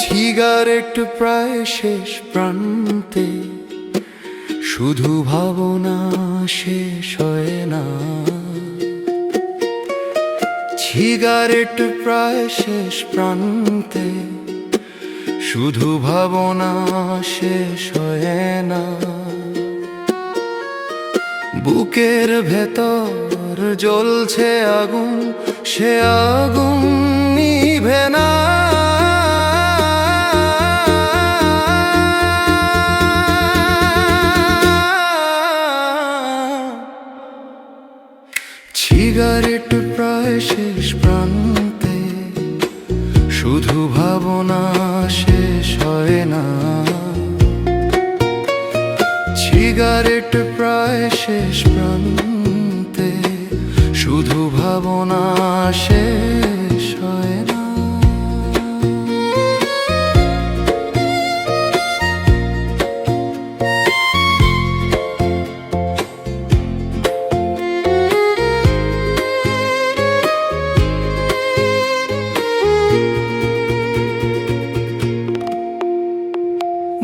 Cigarette প্রায় শেষ প্রান্তে, শুধু ভাবনা শেষ হয় না। সিগারেট প্রায় শেষ প্রান্তে, শুধু ভাবনা শেষ হয় না। বুকের ভেতর জ্বলছে আগুন, সে আগুন নিভে না। সিগারেট প্রায় শেষ প্রান্তে, শুধু ভাবনা শেষ হয় না। সিগারেট প্রায় শেষ প্রান্তে, শুধু ভাবনা শেষ হয় না।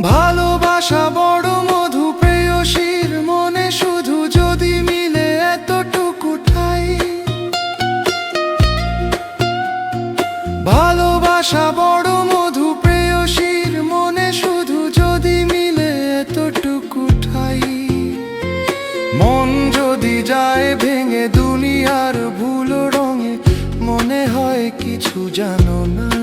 ভালোবাসা বড় মধু, প্রেয়সীর মনে শুধু যদি মিলে এতটুকু ঠাই। ভালোবাসা বড় মধু, প্রেয়সীর মনে শুধু যদি মিলে এতটুকু ঠাই। মন যদি যায় ভেঙে দুনিয়ার ভুল রঙে, মনে হয় কিছু জানো নাই।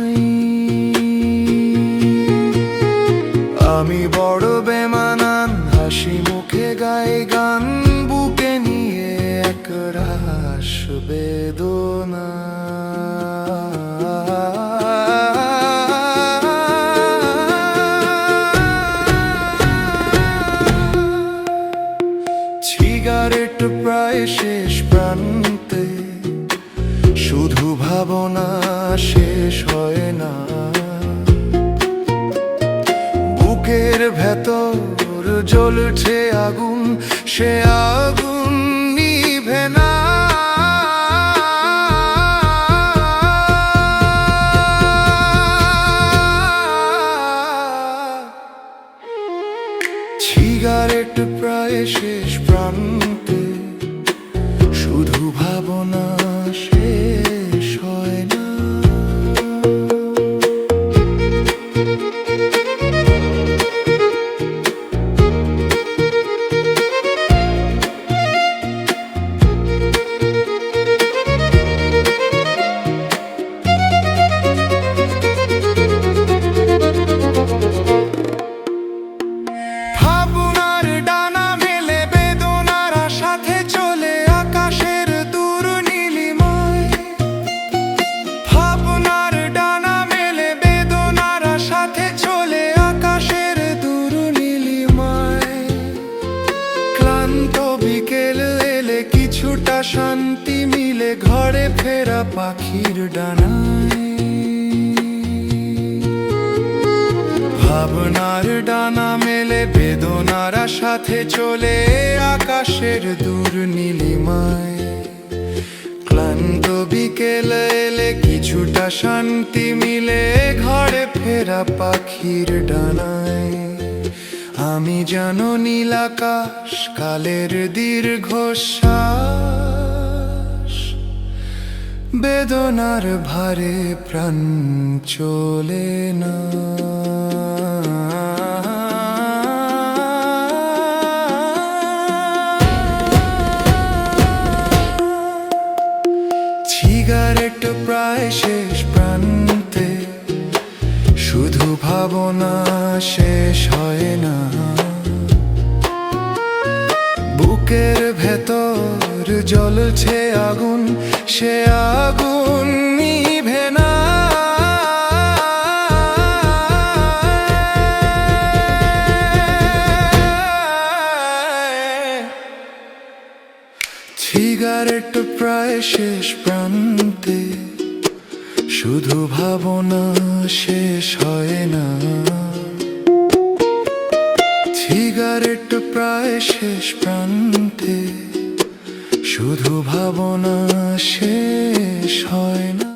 আমি বড় বেমানান, হাসি মুখে গাই গান, বুকে নিয়ে এক রাস বেদনা। সিগারেট প্রায় শেষ প্রান্তে, শুধু ভাবনা শেষ হয় না। বুকের ভেতর জ্বলছে আগুন, সে আগুন নিভে না। সিগারেট প্রায় শেষ প্রান্তে, শুধু ভাবনা শেষ হয় না। কিছুটা শান্তি মিলে ঘরে ফেরা পাখির ডানায়। ভাবনার ডানা মেলে বেদনার সাথে চলে আকাশের দূর নীলিমায়। ক্লান্ত বিকেল এলে কিছুটা শান্তি মিলে ঘরে ফেরা পাখির ডানায়। আমি জানো নীল আকাশ কালের দীর্ঘশ্বাস, বেদনার ভারে প্রাণ চলে না। সিগারেট প্রায় শেষ প্রান্তে, শুধু ভাবনা শেষ হয় না। বুকের ভেতর জ্বলছে আগুন, সে আগুন নিভে না। সিগারেট প্রায় শেষ প্রান্তে, শুধু ভাবনা শেষ হয় না। সিগারেট প্রায় শেষ প্রান্তে, শুধু ভাবনা শেষ হয় না।